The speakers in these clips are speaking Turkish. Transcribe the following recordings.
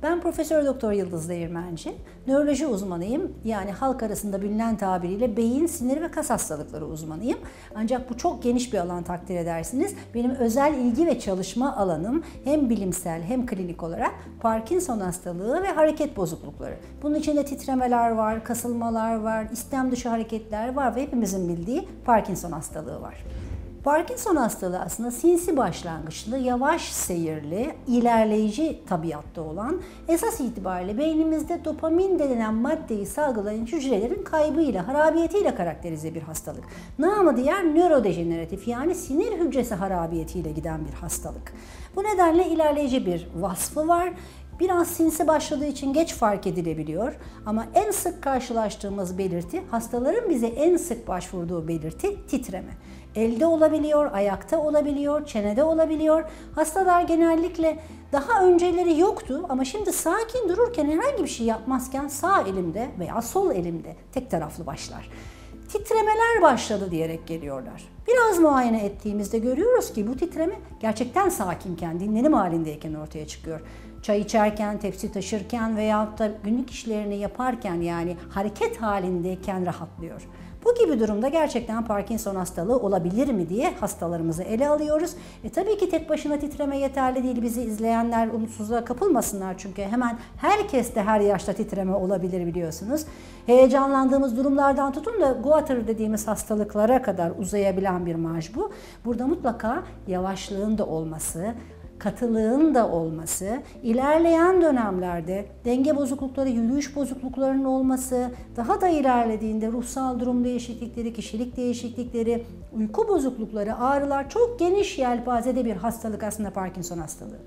Ben Profesör Doktor Yıldız Değirmenci, nöroloji uzmanıyım. Yani halk arasında bilinen tabiriyle beyin, sinir ve kas hastalıkları uzmanıyım. Ancak bu çok geniş bir alan, takdir edersiniz. Benim özel ilgi ve çalışma alanım hem bilimsel hem klinik olarak Parkinson hastalığı ve hareket bozuklukları. Bunun içinde titremeler var, kasılmalar var, istem dışı hareketler var ve hepimizin bildiği Parkinson hastalığı var. Parkinson hastalığı aslında sinsi başlangıçlı, yavaş seyirli, ilerleyici tabiatta olan, esas itibariyle beynimizde dopamin denilen maddeyi salgılayan hücrelerin kaybıyla, harabiyetiyle karakterize bir hastalık. Namı diğer nörodejeneratif, yani sinir hücresi harabiyetiyle giden bir hastalık. Bu nedenle ilerleyici bir vasfı var. Biraz sinsi başladığı için geç fark edilebiliyor ama en sık karşılaştığımız belirti, hastaların bize en sık başvurduğu belirti titreme. Elde olabiliyor, ayakta olabiliyor, çenede olabiliyor. Hastalar genellikle daha önceleri yoktu ama şimdi sakin dururken, herhangi bir şey yapmazken sağ elimde veya sol elimde tek taraflı başlar. Titremeler başladı diyerek geliyorlar. Biraz muayene ettiğimizde görüyoruz ki bu titreme gerçekten sakinken, dinlenim halindeyken ortaya çıkıyor. Çay içerken, tepsi taşırken veyahut da günlük işlerini yaparken, yani hareket halindeyken rahatlıyor. Bu gibi durumda gerçekten Parkinson hastalığı olabilir mi diye hastalarımızı ele alıyoruz. Tabii ki tek başına titreme yeterli değil. Bizi izleyenler umutsuzluğa kapılmasınlar çünkü hemen herkeste her yaşta titreme olabilir, biliyorsunuz. Heyecanlandığımız durumlardan tutun da Guatr dediğimiz hastalıklara kadar uzayabilen bir marj bu. Burada mutlaka yavaşlığın da olması, katılığın da olması, ilerleyen dönemlerde denge bozuklukları, yürüyüş bozukluklarının olması, daha da ilerlediğinde ruhsal durum değişiklikleri, kişilik değişiklikleri, uyku bozuklukları, ağrılar, çok geniş yelpazede bir hastalık aslında Parkinson hastalığı.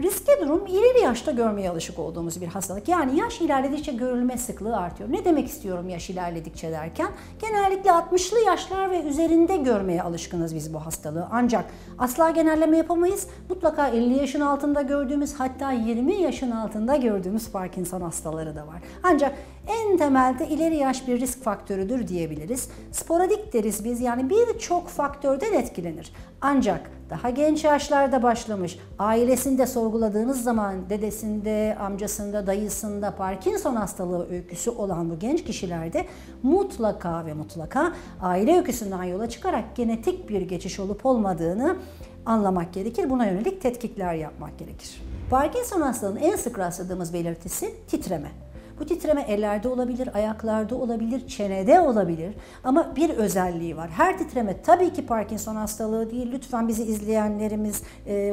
Riskli durum, ileri yaşta görmeye alışık olduğumuz bir hastalık. Yani yaş ilerledikçe görülme sıklığı artıyor. Ne demek istiyorum yaş ilerledikçe derken? Genellikle 60'lı yaşlar ve üzerinde görmeye alışkınız biz bu hastalığı. Ancak asla genelleme yapamayız. Mutlaka 50 yaşın altında gördüğümüz, hatta 20 yaşın altında gördüğümüz Parkinson hastaları da var. Ancak en temelde ileri yaş bir risk faktörüdür diyebiliriz. Sporadik deriz biz, yani birçok faktörden etkilenir. Ancak daha genç yaşlarda başlamış, ailesinde sorguladığınız zaman dedesinde, amcasında, dayısında Parkinson hastalığı öyküsü olan bu genç kişilerde mutlaka ve mutlaka aile öyküsünden yola çıkarak genetik bir geçiş olup olmadığını anlamak gerekir. Buna yönelik tetkikler yapmak gerekir. Parkinson hastalığının en sık rastladığımız belirtisi titreme. Bu titreme ellerde olabilir, ayaklarda olabilir, çenede olabilir ama bir özelliği var. Her titreme tabii ki Parkinson hastalığı değil. Lütfen bizi izleyenlerimiz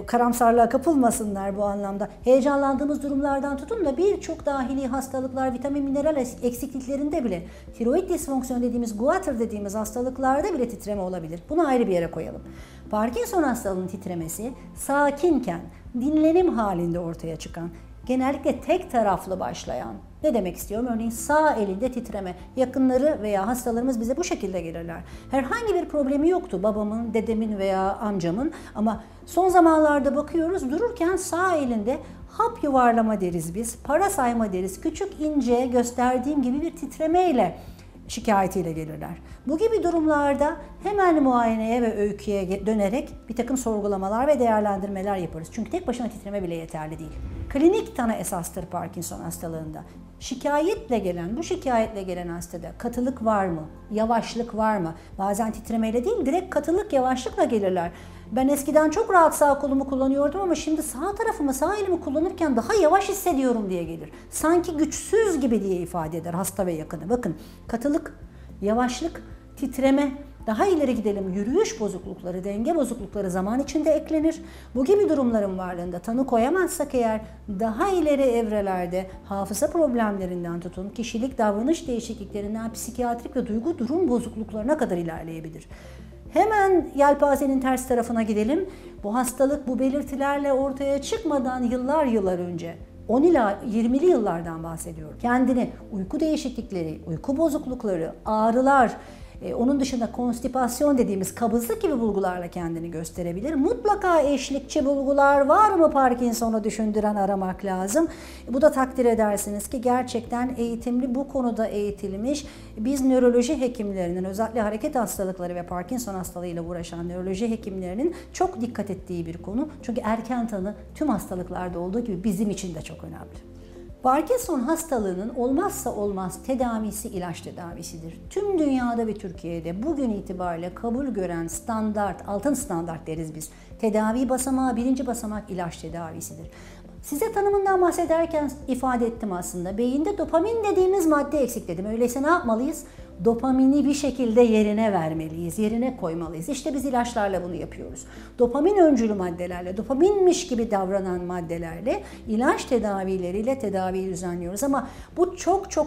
karamsarlığa kapılmasınlar bu anlamda. Heyecanlandığımız durumlardan tutun da birçok dahili hastalıklar, vitamin, mineral eksikliklerinde bile, tiroid disfonksiyonu dediğimiz, Guatr dediğimiz hastalıklarda bile titreme olabilir. Bunu ayrı bir yere koyalım. Parkinson hastalığının titremesi sakinken, dinlenim halinde ortaya çıkan, genellikle tek taraflı başlayan, ne demek istiyorum? Örneğin sağ elinde titreme. Yakınları veya hastalarımız bize bu şekilde gelirler. Herhangi bir problemi yoktu babamın, dedemin veya amcamın ama son zamanlarda bakıyoruz dururken sağ elinde hap yuvarlama deriz biz, para sayma deriz. Küçük, ince, gösterdiğim gibi bir titremeyle şikayetiyle gelirler. Bu gibi durumlarda hemen muayeneye ve öyküye dönerek bir takım sorgulamalar ve değerlendirmeler yaparız. Çünkü tek başına titreme bile yeterli değil. Klinik tanı esastır Parkinson hastalığında. Bu şikayetle gelen hastada katılık var mı? Yavaşlık var mı? Bazen titremeyle değil, direkt katılık, yavaşlıkla gelirler. Ben eskiden çok rahat sağ kolumu kullanıyordum ama şimdi sağ tarafımı, sağ elimi kullanırken daha yavaş hissediyorum diye gelir. Sanki güçsüz gibi diye ifade eder hasta ve yakını. Bakın, katılık, yavaşlık, titreme, daha ileri gidelim, yürüyüş bozuklukları, denge bozuklukları zaman içinde eklenir. Bu gibi durumların varlığında tanı koyamazsak eğer daha ileri evrelerde hafıza problemlerinden tutun, kişilik davranış değişikliklerinden psikiyatrik ve duygu durum bozukluklarına kadar ilerleyebilir. Hemen yelpazenin ters tarafına gidelim. Bu hastalık bu belirtilerle ortaya çıkmadan yıllar önce, 10 ila 20'li yıllardan bahsediyorum. Kendini uyku değişiklikleri, uyku bozuklukları, ağrılar, Onun dışında konstipasyon dediğimiz kabızlık gibi bulgularla kendini gösterebilir. Mutlaka eşlikçi bulgular var mı Parkinson'u düşündüren aramak lazım. Bu da takdir edersiniz ki gerçekten eğitimli, bu konuda eğitilmiş, biz nöroloji hekimlerinin, özellikle hareket hastalıkları ve Parkinson hastalığıyla uğraşan nöroloji hekimlerinin çok dikkat ettiği bir konu. Çünkü erken tanı tüm hastalıklarda olduğu gibi bizim için de çok önemli. Parkinson hastalığının olmazsa olmaz tedavisi ilaç tedavisidir. Tüm dünyada ve Türkiye'de bugün itibariyle kabul gören standart, altın standart deriz biz. Tedavi basamağı, birinci basamak ilaç tedavisidir. Size tanımından bahsederken ifade ettim aslında. Beyinde dopamin dediğimiz madde eksik dedim. Öyleyse ne yapmalıyız? Dopamini bir şekilde yerine vermeliyiz, yerine koymalıyız. İşte biz ilaçlarla bunu yapıyoruz. Dopamin öncülü maddelerle, dopaminmiş gibi davranan maddelerle, ilaç tedavileriyle tedaviyi düzenliyoruz. Ama bu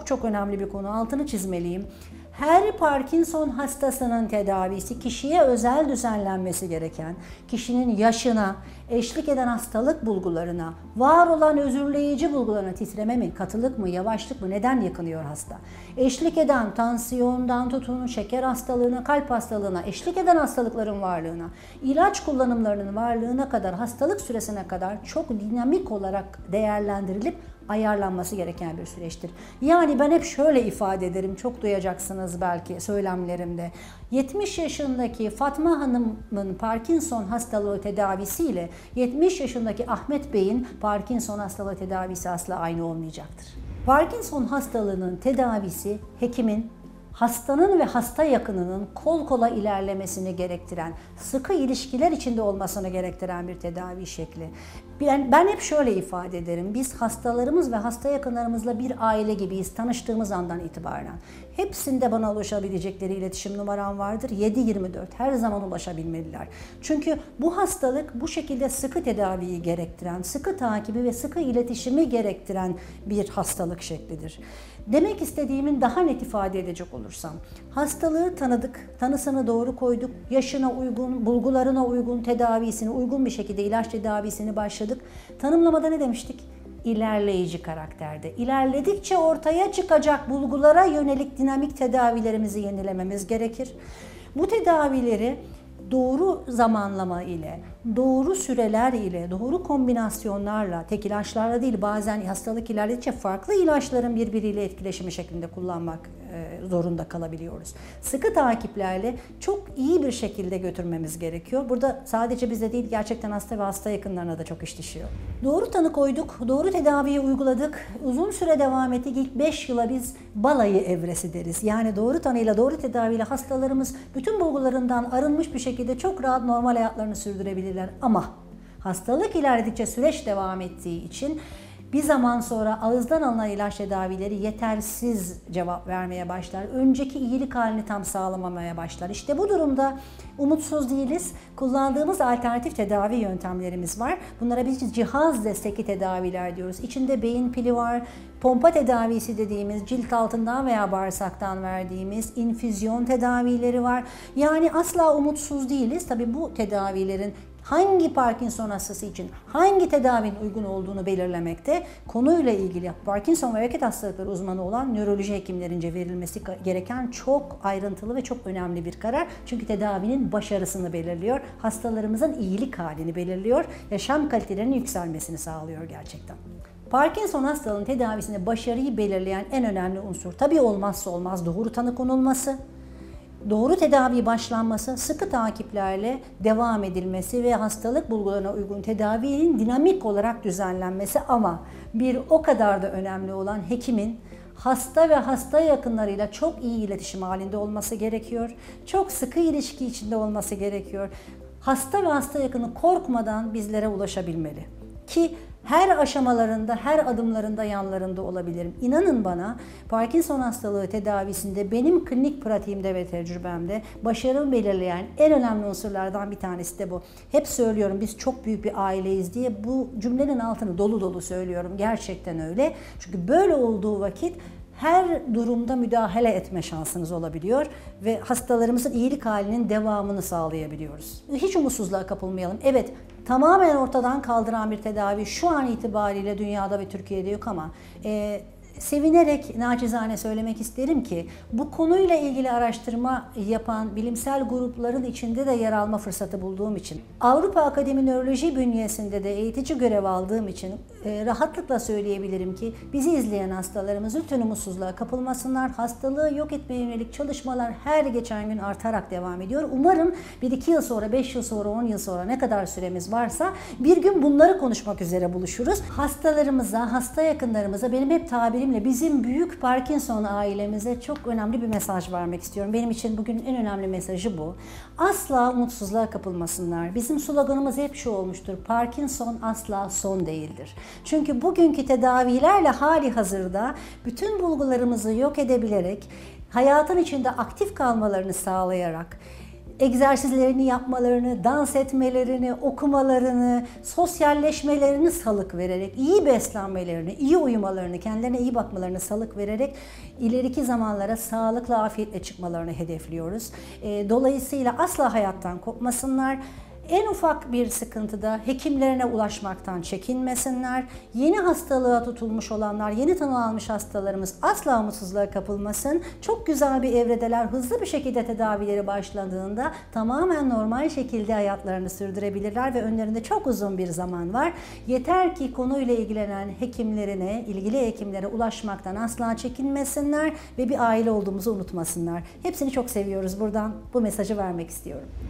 çok önemli bir konu. Altını çizmeliyim. Her Parkinson hastasının tedavisi kişiye özel düzenlenmesi gereken, kişinin yaşına, eşlik eden hastalık bulgularına, var olan özürleyici bulgularına, titreme mi, katılık mı, yavaşlık mı, neden yakınıyor hasta? Eşlik eden tansiyondan tutun, şeker hastalığına, kalp hastalığına, eşlik eden hastalıkların varlığına, ilaç kullanımlarının varlığına kadar, hastalık süresine kadar çok dinamik olarak değerlendirilip ayarlanması gereken bir süreçtir. Yani ben hep şöyle ifade ederim, çok duyacaksınız belki söylemlerimde. 70 yaşındaki Fatma Hanım'ın Parkinson hastalığı tedavisiyle 70 yaşındaki Ahmet Bey'in Parkinson hastalığı tedavisi asla aynı olmayacaktır. Parkinson hastalığının tedavisi hekimin, hastanın ve hasta yakınının kol kola ilerlemesini gerektiren, sıkı ilişkiler içinde olmasını gerektiren bir tedavi şekli. Ben hep şöyle ifade ederim, biz hastalarımız ve hasta yakınlarımızla bir aile gibiyiz tanıştığımız andan itibaren. Hepsinde bana ulaşabilecekleri iletişim numaram vardır. 7/24 her zaman ulaşabilmeliler. Çünkü bu hastalık bu şekilde sıkı tedaviyi gerektiren, sıkı takibi ve sıkı iletişimi gerektiren bir hastalık şeklidir. Demek istediğimin daha net ifade edecek olursam, hastalığı tanıdık, tanısını doğru koyduk, yaşına uygun, bulgularına uygun tedavisini, uygun bir şekilde ilaç tedavisini başladık. Tanımlamada ne demiştik? İlerleyici karakterde. İlerledikçe ortaya çıkacak bulgulara yönelik dinamik tedavilerimizi yenilememiz gerekir. Bu tedavileri doğru zamanlama ile, doğru süreler ile, doğru kombinasyonlarla, tek ilaçlarla değil, bazen hastalık ilerledikçe farklı ilaçların birbiriyle etkileşimi şeklinde kullanmak zorunda kalabiliyoruz. Sıkı takiplerle çok iyi bir şekilde götürmemiz gerekiyor. Burada sadece bize değil, gerçekten hasta ve hasta yakınlarına da çok iş düşüyor. Doğru tanı koyduk, doğru tedaviyi uyguladık, uzun süre devam ettik. İlk 5 yıla biz balayı evresi deriz. Yani doğru tanıyla, doğru tedaviyle hastalarımız bütün bulgularından arınmış bir şekilde çok rahat normal hayatlarını sürdürebilirler. Ama hastalık ilerledikçe, süreç devam ettiği için bir zaman sonra ağızdan alınan ilaç tedavileri yetersiz cevap vermeye başlar. Önceki iyilik halini tam sağlamamaya başlar. İşte bu durumda umutsuz değiliz. Kullandığımız alternatif tedavi yöntemlerimiz var. Bunlara biz cihaz destekli tedaviler diyoruz. İçinde beyin pili var, pompa tedavisi dediğimiz cilt altından veya bağırsaktan verdiğimiz infüzyon tedavileri var. Yani asla umutsuz değiliz. Tabii bu tedavilerin hangi Parkinson hastası için hangi tedavinin uygun olduğunu belirlemekte, konuyla ilgili Parkinson ve hareket hastalıkları uzmanı olan nöroloji hekimlerince verilmesi gereken çok ayrıntılı ve çok önemli bir karar. Çünkü tedavinin başarısını belirliyor, hastalarımızın iyilik halini belirliyor, yaşam kalitelerinin yükselmesini sağlıyor gerçekten. Parkinson hastalığının tedavisinde başarıyı belirleyen en önemli unsur tabii olmazsa olmaz doğru tanı konulması, doğru tedavi başlanması, sıkı takiplerle devam edilmesi ve hastalık bulgularına uygun tedavinin dinamik olarak düzenlenmesi, ama bir o kadar da önemli olan hekimin hasta ve hasta yakınlarıyla çok iyi iletişim halinde olması gerekiyor. Çok sıkı ilişki içinde olması gerekiyor. Hasta ve hasta yakını korkmadan bizlere ulaşabilmeli. Ki her aşamalarında, her adımlarında yanlarında olabilirim. İnanın bana, Parkinson hastalığı tedavisinde benim klinik pratiğimde ve tecrübemde başarımı belirleyen en önemli unsurlardan bir tanesi de bu. Hep söylüyorum, biz çok büyük bir aileyiz diye, bu cümlenin altını dolu dolu söylüyorum. Gerçekten öyle. Çünkü böyle olduğu vakit her durumda müdahale etme şansınız olabiliyor ve hastalarımızın iyilik halinin devamını sağlayabiliyoruz. Hiç umutsuzluğa kapılmayalım. Evet, tamamen ortadan kaldıran bir tedavi şu an itibariyle dünyada ve Türkiye'de yok, ama sevinerek naçizane söylemek isterim ki bu konuyla ilgili araştırma yapan bilimsel grupların içinde de yer alma fırsatı bulduğum için, Avrupa Akademi Nöroloji bünyesinde de eğitici görev aldığım için rahatlıkla söyleyebilirim ki bizi izleyen hastalarımız lütfen umutsuzluğa kapılmasınlar. Hastalığı yok etmeye yönelik çalışmalar her geçen gün artarak devam ediyor. Umarım 1-2 yıl sonra, 5 yıl sonra, 10 yıl sonra ne kadar süremiz varsa bir gün bunları konuşmak üzere buluşuruz. Hastalarımıza, hasta yakınlarımıza benim hep tabirimle bizim büyük Parkinson ailemize çok önemli bir mesaj vermek istiyorum. Benim için bugün en önemli mesajı bu. Asla umutsuzluğa kapılmasınlar. Bizim sloganımız hep şu olmuştur. Parkinson asla son değildir. Çünkü bugünkü tedavilerle hali hazırda bütün bulgularımızı yok edebilerek, hayatın içinde aktif kalmalarını sağlayarak, egzersizlerini yapmalarını, dans etmelerini, okumalarını, sosyalleşmelerini salık vererek, iyi beslenmelerini, iyi uyumalarını, kendilerine iyi bakmalarını salık vererek ileriki zamanlara sağlıkla, afiyetle çıkmalarını hedefliyoruz. Dolayısıyla asla hayattan kopmasınlar. En ufak bir sıkıntıda hekimlerine ulaşmaktan çekinmesinler. Yeni hastalığa tutulmuş olanlar, yeni tanı almış hastalarımız asla umutsuzluğa kapılmasın. Çok güzel bir evredeler, hızlı bir şekilde tedavileri başladığında tamamen normal şekilde hayatlarını sürdürebilirler ve önlerinde çok uzun bir zaman var. Yeter ki konuyla ilgilenen hekimlerine, ilgili hekimlere ulaşmaktan asla çekinmesinler ve bir aile olduğumuzu unutmasınlar. Hepsini çok seviyoruz. Buradan bu mesajı vermek istiyorum.